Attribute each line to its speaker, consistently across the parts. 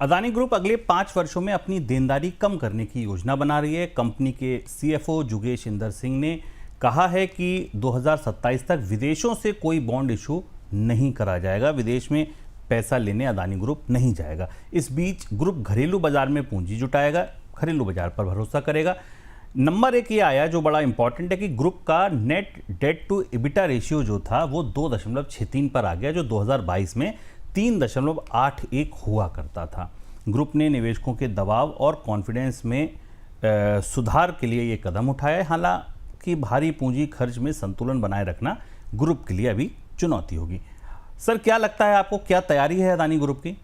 Speaker 1: Adani group अगले 5 वर्षों में अपनी देनदारी कम करने की योजना बना रही है। कंपनी के सीएफओ जुगेश इंदर सिंह ने कहा है कि 2027 तक विदेशों से कोई बॉन्ड इशू नहीं करा जाएगा। विदेश में पैसा लेने अदानी ग्रुप नहीं जाएगा। इस बीच ग्रुप घरेलू बाजार में पूंजी जुटाएगा, घरेलू बाजार पर भरोसा करेगा। नंबर 1 ये आया जो बड़ा इंपॉर्टेंट है कि ग्रुप का net debt to EBITDA ratio जो था वो 2.63 पर आ गया, जो 2022 में 3.81 हुआ करता था। ग्रुप ने निवेशकों के दबाव और कॉन्फिडेंस में सुधार के लिए ये कदम उठाया है। हालांकि भारी पूंजी खर्च में संतुलन बनाए रखना ग्रुप के लिए अभी चुनौती होगी। सर, क्या लगता है आपको, क्या तैयारी है अदानी ग्रुप की?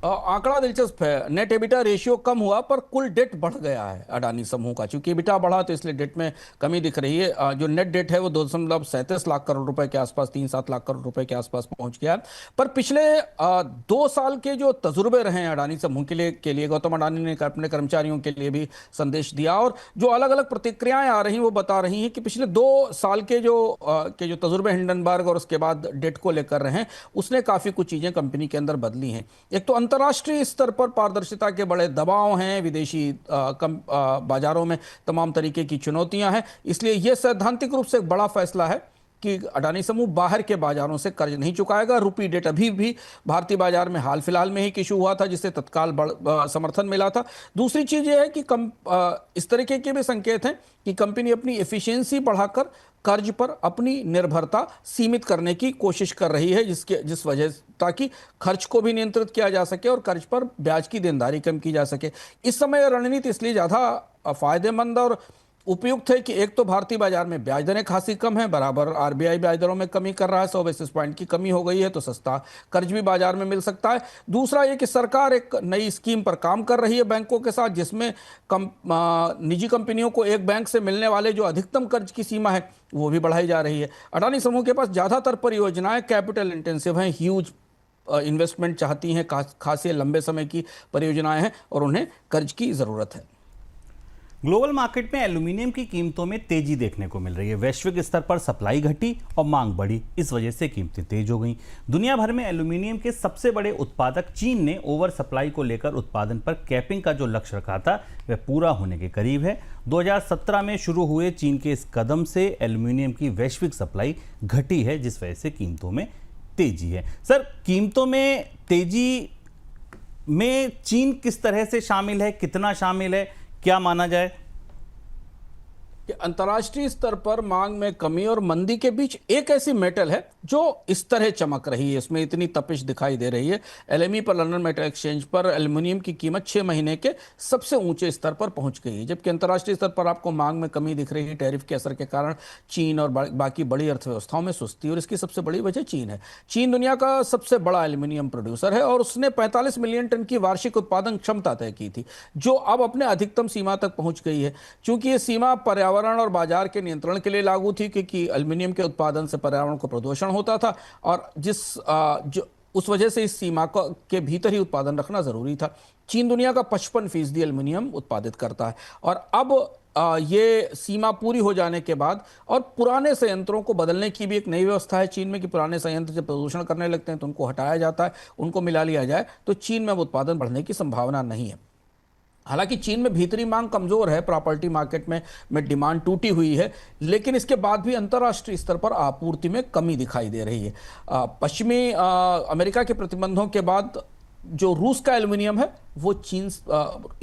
Speaker 2: आंकड़ा दिलचस्प है। नेट एबिटा रेशियो कम हुआ पर कुल डेट बढ़ गया है अडानी समूह का। चूंकि एबिटा बढ़ा तो इसलिए डेट में कमी दिख रही है। जो नेट डेट है वो 2.37 लाख करोड़ रुपए के आसपास, 3-7 लाख करोड़ रुपए के आसपास पहुंच गया। पर पिछले 2 साल के जो तजुर्बे रहे हैं अडानी समूह के लिए गौतम अडानी ने अपने कर्मचारियों के लिए भी संदेश दिया, और जो अलग अलग प्रतिक्रियाएं आ रही हैं वो बता रही हैं कि पिछले 2 साल के जो तजुर्बे हिंडनबर्ग और उसके बाद डेट को लेकर रहे हैं, उसने काफी कुछ चीजें कंपनी के अंदर बदली हैं। एक तो अंतर्राष्ट्रीय स्तर पर पारदर्शिता के बड़े दबाव हैं, विदेशी बाजारों में तमाम तरीके की चुनौतियां हैं। इसलिए यह सैद्धांतिक रूप से एक बड़ा फैसला है कि अडानी समूह बाहर के बाजारों से कर्ज नहीं चुकाएगा। रुपी डेट अभी भी भारतीय बाजार में हाल फिलहाल में ही इशू हुआ था, जिससे तत्काल समर्थन मिला था। दूसरी चीज यह है कि इस तरीके के भी संकेत हैं कि कंपनी अपनी एफिशिएंसी बढ़ाकर कर्ज पर अपनी निर्भरता सीमित करने की कोशिश कर रही है, जिस वजह ताकि खर्च को भी नियंत्रित किया जा सके और कर्ज पर ब्याज की देनदारी कम की जा सके। इस समय रणनीति इसलिए ज्यादा फायदेमंद और उपयुक्त है कि एक तो भारतीय बाजार में ब्याज दरें खासी कम है, बराबर आरबीआई ब्याज दरों में कमी कर रहा है, 100 बेसिस पॉइंट की कमी हो गई है, तो सस्ता कर्ज भी बाजार में मिल सकता है। दूसरा ये कि सरकार एक नई स्कीम पर काम कर रही है बैंकों के साथ, जिसमें निजी कंपनियों को एक बैंक से मिलने वाले जो अधिकतम कर्ज की सीमा है वो भी बढ़ाई जा रही है। अडानी समूह के पास ज्यादातर परियोजनाएं कैपिटल इंटेंसिव हैं, ह्यूज इन्वेस्टमेंट चाहती हैं, खासी लंबे समय की परियोजनाएं हैं और उन्हें कर्ज की जरूरत है।
Speaker 1: ग्लोबल मार्केट में एल्यूमिनियम की कीमतों में तेजी देखने को मिल रही है। वैश्विक स्तर पर सप्लाई घटी और मांग बढ़ी, इस वजह से कीमतें तेज हो गईं। दुनिया भर में एल्यूमिनियम के सबसे बड़े उत्पादक चीन ने ओवर सप्लाई को लेकर उत्पादन पर कैपिंग का जो लक्ष्य रखा था वह पूरा होने के करीब है। 2017 में शुरू हुए चीन के इस कदम से एल्यूमिनियम की वैश्विक सप्लाई घटी है, जिस वजह से कीमतों में तेजी है। सर, कीमतों में तेजी में चीन किस तरह से शामिल है, कितना शामिल है, क्या माना जाए?
Speaker 2: कि अंतर्राष्ट्रीय स्तर पर मांग में कमी और मंदी के बीच एक ऐसी मेटल है जो इस तरह चमक रही है, इसमें इतनी तपिश दिखाई दे रही है। एलएमई पर, लंदन मेटल एक्सचेंज पर एल्युमिनियम की कीमत 6 महीने के सबसे ऊंचे स्तर पर पहुंच गई है, जबकि अंतर्राष्ट्रीय स्तर पर आपको मांग में कमी दिख रही है टैरिफ के असर के कारण। चीन और बाकी बड़ी अर्थव्यवस्थाओं में सुस्ती, और इसकी सबसे बड़ी वजह चीन है। चीन दुनिया का सबसे बड़ा एल्युमिनियम प्रोड्यूसर है और उसने 45 मिलियन टन की वार्षिक उत्पादन क्षमता तय की थी, जो अब अपने अधिकतम सीमा तक पहुंच गई है। चूंकि ये सीमा पर्यावरण और बाजार के नियंत्रण के लिए लागू थी, क्योंकि एल्युमिनियम के उत्पादन से पर्यावरण को प्रदूषण होता था और उस वजह से इस सीमा के भीतर ही उत्पादन रखना जरूरी था। चीन दुनिया का 55% एल्युमिनियम उत्पादित करता है और अब ये सीमा पूरी हो जाने के बाद और पुराने संयंत्रों को बदलने की भी एक नई व्यवस्था है चीन में कि पुराने संयंत्र जब प्रदूषण करने लगते हैं तो उनको हटाया जाता है, उनको मिला लिया जाए, तो चीन में उत्पादन बढ़ने की संभावना नहीं है। हालांकि चीन में भीतरी मांग कमजोर है, प्रॉपर्टी मार्केट में डिमांड टूटी हुई है, लेकिन इसके बाद भी अंतर्राष्ट्रीय स्तर पर आपूर्ति में कमी दिखाई दे रही है। पश्चिमी अमेरिका के प्रतिबंधों के बाद जो रूस का एल्युमिनियम है वो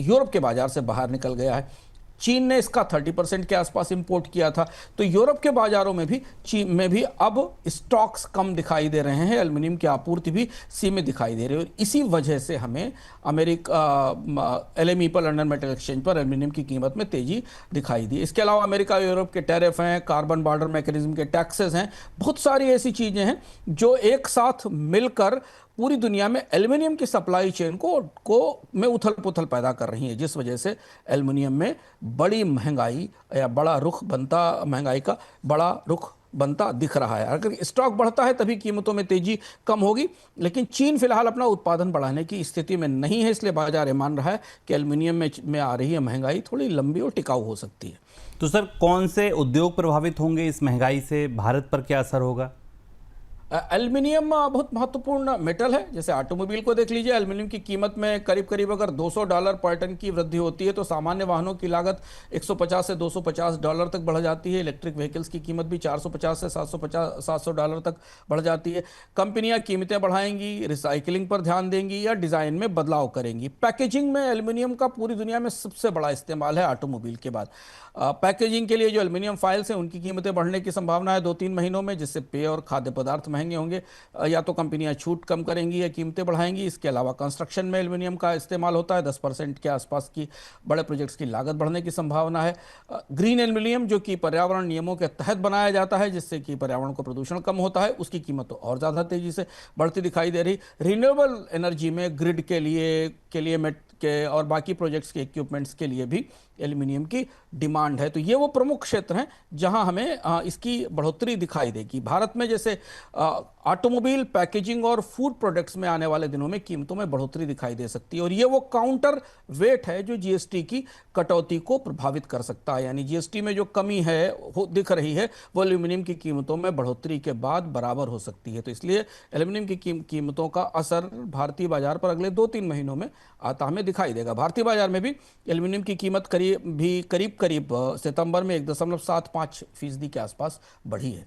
Speaker 2: यूरोप के बाजार से बाहर निकल गया है। चीन ने इसका 30% के आसपास इंपोर्ट किया था, तो यूरोप के बाजारों में भी चीन में भी अब स्टॉक्स कम दिखाई दे रहे हैं, एल्युमिनियम की आपूर्ति भी सीमित दिखाई दे रही है। इसी वजह से हमें अमेरिका एलएमई पर, लंदन मेटल एक्सचेंज पर एल्युमिनियम की कीमत में तेजी दिखाई दी। इसके अलावा अमेरिका यूरोप के टैरिफ हैं, कार्बन बॉर्डर मैकेनिज्म के टैक्सेस हैं, बहुत सारी ऐसी चीजें हैं जो एक साथ मिलकर पूरी दुनिया में एल्युमिनियम की सप्लाई चेन को में उथल पुथल पैदा कर रही है, जिस वजह से एल्युमिनियम में बड़ी महंगाई या महंगाई का बड़ा रुख बनता दिख रहा है। अगर स्टॉक बढ़ता है तभी कीमतों में तेजी कम होगी, लेकिन चीन फिलहाल अपना उत्पादन बढ़ाने की स्थिति में नहीं है, इसलिए बाजार ये मान रहा है कि एल्युमिनियम में आ रही है महंगाई थोड़ी लंबी और टिकाऊ हो सकती है।
Speaker 1: तो सर, कौन से उद्योग प्रभावित होंगे इस महंगाई से? भारत पर क्या असर होगा?
Speaker 2: एल्युमिनियम बहुत महत्वपूर्ण मेटल है। जैसे ऑटोमोबाइल को देख लीजिए, एल्युमिनियम की कीमत में करीब करीब अगर $200 पर टन की वृद्धि होती है तो सामान्य वाहनों की लागत 150 से $250 तक बढ़ जाती है। इलेक्ट्रिक व्हीकल्स की कीमत भी 450 से $700 तक बढ़ जाती है। कंपनियां कीमतें बढ़ाएंगी, रिसाइकलिंग पर ध्यान देंगी या डिजाइन में बदलाव करेंगी। पैकेजिंग में एल्युमिनियम का पूरी दुनिया में सबसे बड़ा इस्तेमाल है ऑटोमोबाइल के बाद। पैकेजिंग के लिए जो एल्युमिनियम फाइल्स हैं उनकी कीमतें बढ़ने की संभावना है 2-3 महीनों में, जिससे पेय और खाद्य पदार्थ महंगे होंगे। या तो कंपनियां छूट कम करेंगी या कीमतें बढ़ाएंगी। इसके अलावा कंस्ट्रक्शन में एल्युमिनियम का इस्तेमाल होता है, 10% के आसपास की बड़े प्रोजेक्ट्स की लागत बढ़ने की संभावना है। ग्रीन एल्युमिनियम जो कि पर्यावरण नियमों के तहत बनाया जाता है, जिससे कि पर्यावरण को प्रदूषण कम होता है, उसकी कीमत तो और ज़्यादा तेजी से बढ़ती दिखाई दे रही। रिन्यूएबल एनर्जी में ग्रिड के लिए मेट के और बाकी प्रोजेक्ट्स के इक्विपमेंट्स के लिए भी एल्युमिनियम की डिमांड है। तो ये वो प्रमुख क्षेत्र हैं जहां हमें इसकी बढ़ोतरी दिखाई देगी। भारत में जैसे ऑटोमोबाइल, पैकेजिंग और फूड प्रोडक्ट्स में आने वाले दिनों में कीमतों में बढ़ोतरी दिखाई दे सकती है, और ये वो काउंटर वेट है जो जीएसटी की कटौती को प्रभावित कर सकता है। यानी जीएसटी में जो कमी है दिख रही है वो एल्यूमिनियम की कीमतों में बढ़ोतरी के बाद बराबर हो सकती है। तो इसलिए एल्यूमिनियम की कीमतों का असर भारतीय बाजार पर अगले 2-3 महीनों में आता हमें दिखाई देगा। भारतीय बाजार में भी एल्यूमिनियम की कीमत करीब सितंबर में 1.75% के आसपास बढ़ी है।